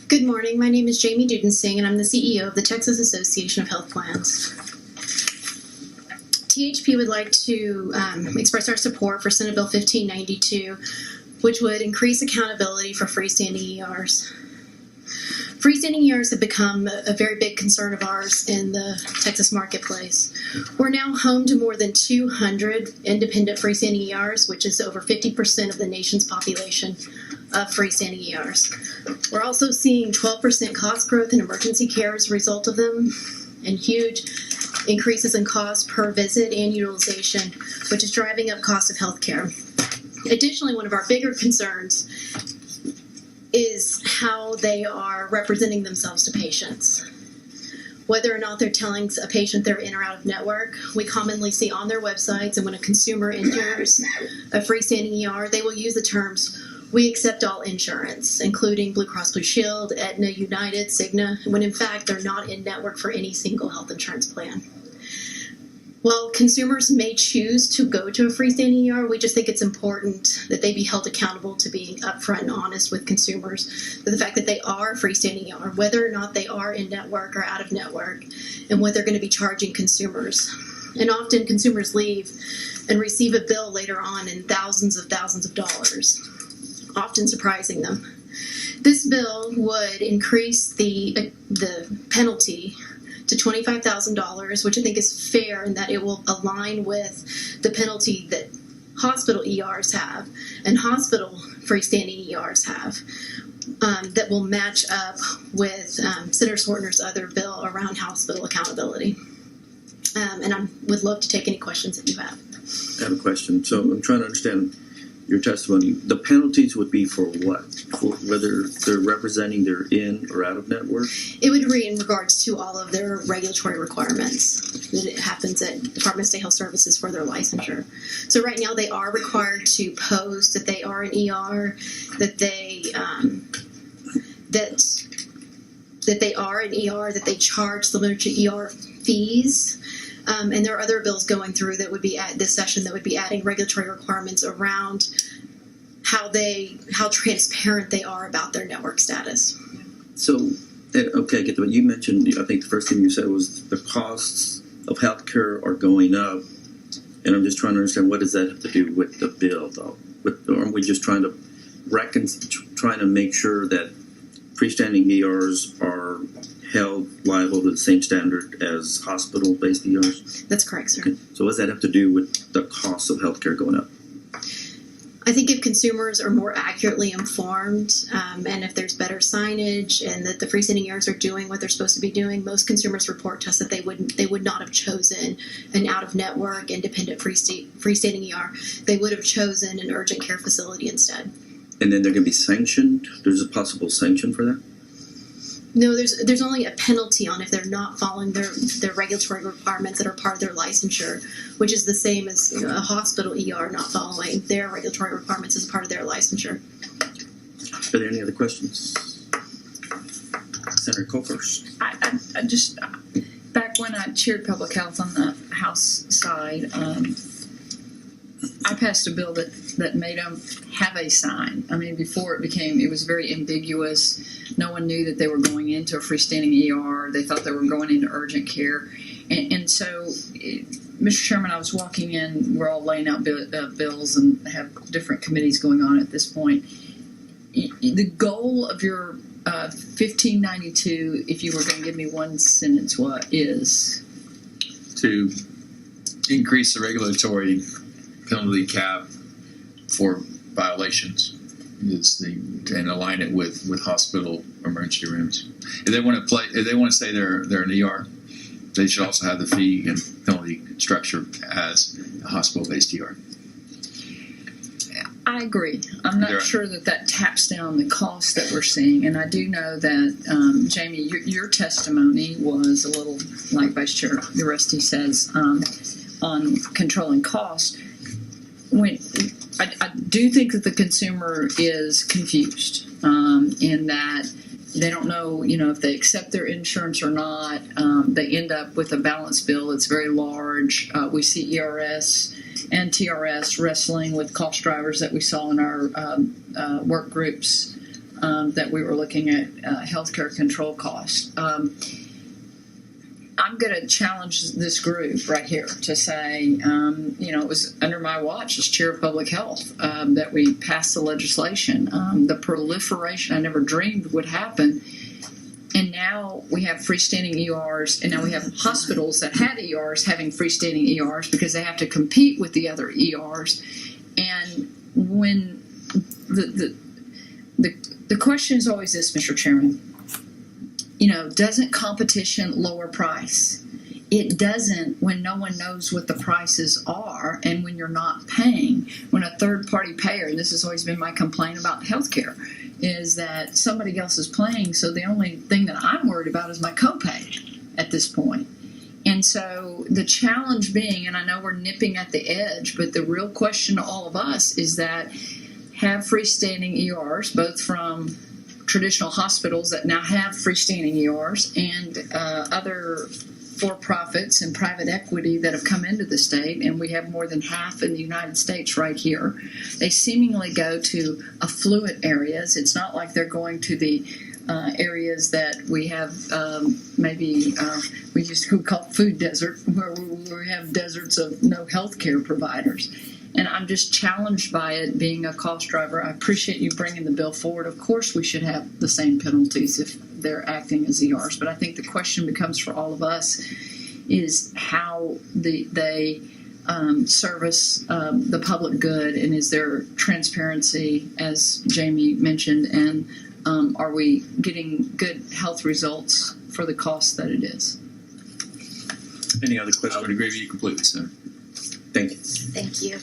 Good morning. My name is Jamie Dudensing, and I'm the CEO of the Texas Association of Health Plans. TAHP would like to express our support for Senate Bill 1592, which would increase accountability for freestanding ERs. Freestanding ERs have become a very big concern of ours in the Texas marketplace. We're now home to more than 200 independent freestanding ERs, which is over 50% of the nation's population of freestanding ERs. We're also seeing 12% cost growth in emergency care as a result of them, and huge increases in cost per visit and utilization, which is driving up cost of health care. Additionally, one of our bigger concerns is how they are representing themselves to patients. Whether or not they're telling a patient they're in or out of network, we commonly see on their websites, and when a consumer enters a freestanding ER, they will use the terms, "We accept all insurance," including Blue Cross Blue Shield, Aetna, United, Cigna, when in fact they're not in network for any single health insurance plan. While consumers may choose to go to a freestanding ER, we just think it's important that they be held accountable to being upfront and honest with consumers for the fact that they are a freestanding ER, whether or not they are in network or out of network, and what they're going to be charging consumers. And often consumers leave and receive a bill later on in thousands of dollars, often surprising them. This bill would increase the penalty to $25,000, which I think is fair in that it will align with the penalty that hospital ERs have and hospital freestanding ERs have, that will match up with Senator Schwertner's other bill around hospital accountability. And I would love to take any questions that you have. I have a question. So I'm trying to understand your testimony. The penalties would be for what? For whether they're representing they're in or out of network? It would read in regards to all of their regulatory requirements that it happens at Department of State Health Services for their licensure. So right now they are required to post that they are an ER, that they are an ER, that they charge similar to ER fees. And there are other bills going through that would be at this session that would be adding regulatory requirements around how transparent they are about their network status. So, okay, I get what you mentioned. I think the first thing you said was the costs of healthcare are going up, and I'm just trying to understand what does that have to do with the bill, though? Aren't we just trying to make sure that freestanding ERs are held liable to the same standard as hospital-based ERs? That's correct, sir. Okay. So what does that have to do with the cost of healthcare going up? I think if consumers are more accurately informed, and if there's better signage, and that the freestanding ERs are doing what they're supposed to be doing, most consumers report to us that they would not have chosen an out-of-network independent freestanding ER. They would have chosen an urgent care facility instead. And then they're going to be sanctioned? There's a possible sanction for that? No, there's only a penalty on if they're not following their regulatory requirements that are part of their licensure, which is the same as a hospital ER not following their regulatory requirements as part of their licensure. Are there any other questions? Senator Coffers. I just, back when I chaired public health on the House side, I passed a bill that made them have a sign. I mean, before it was very ambiguous. No one knew that they were going into a freestanding ER. They thought they were going into urgent care. And so, Mr. Chairman, I was walking in. We're all laying out bills and have different committees going on at this point. The goal of your 1592, if you were going to give me one sentence, what is? To increase the regulatory penalty cap for violations and align it with hospital emergency rooms. If they want to say they're an ER, they should also have the fee and penalty structure as a hospital-based ER. I agree. I'm not sure that taps down the cost that we're seeing, and I do know that, Jamie, your testimony was a little, like Vice Chair Rusty says, on controlling cost. When I do think that the consumer is confused in that they don't know, if they accept their insurance or not. They end up with a balance bill that's very large. We see ERS and TRS wrestling with cost drivers that we saw in our work groups that we were looking at healthcare control costs. I'm going to challenge this group right here to say, it was under my watch as chair of public health that we passed the legislation. The proliferation I never dreamed would happen. And now we have freestanding ERs, and now we have hospitals that had ERs having freestanding ERs because they have to compete with the other ERs. And when the question is always this, Mr. Chairman, doesn't competition lower price? It doesn't when no one knows what the prices are and when you're not paying. When a third-party payer, and this has always been my complaint about healthcare, is that somebody else is paying, so the only thing that I'm worried about is my copay at this point. And so the challenge being, and I know we're nipping at the edge, but the real question to all of us is that have freestanding ERs, both from traditional hospitals that now have freestanding ERs and other for-profits and private equity that have come into the state, and we have more than half in the United States right here. They seemingly go to affluent areas. It's not like they're going to the areas that we have we used to call food desert, where we have deserts of no healthcare providers. And I'm just challenged by it being a cost driver. I appreciate you bringing the bill forward. Of course, we should have the same penalties if they're acting as ERs. But I think the question becomes for all of us is how they service the public good, and is there transparency, as Jamie mentioned, and are we getting good health results for the cost that it is? Any other questions? I would agree with you completely, sir. Thank you. Thank you.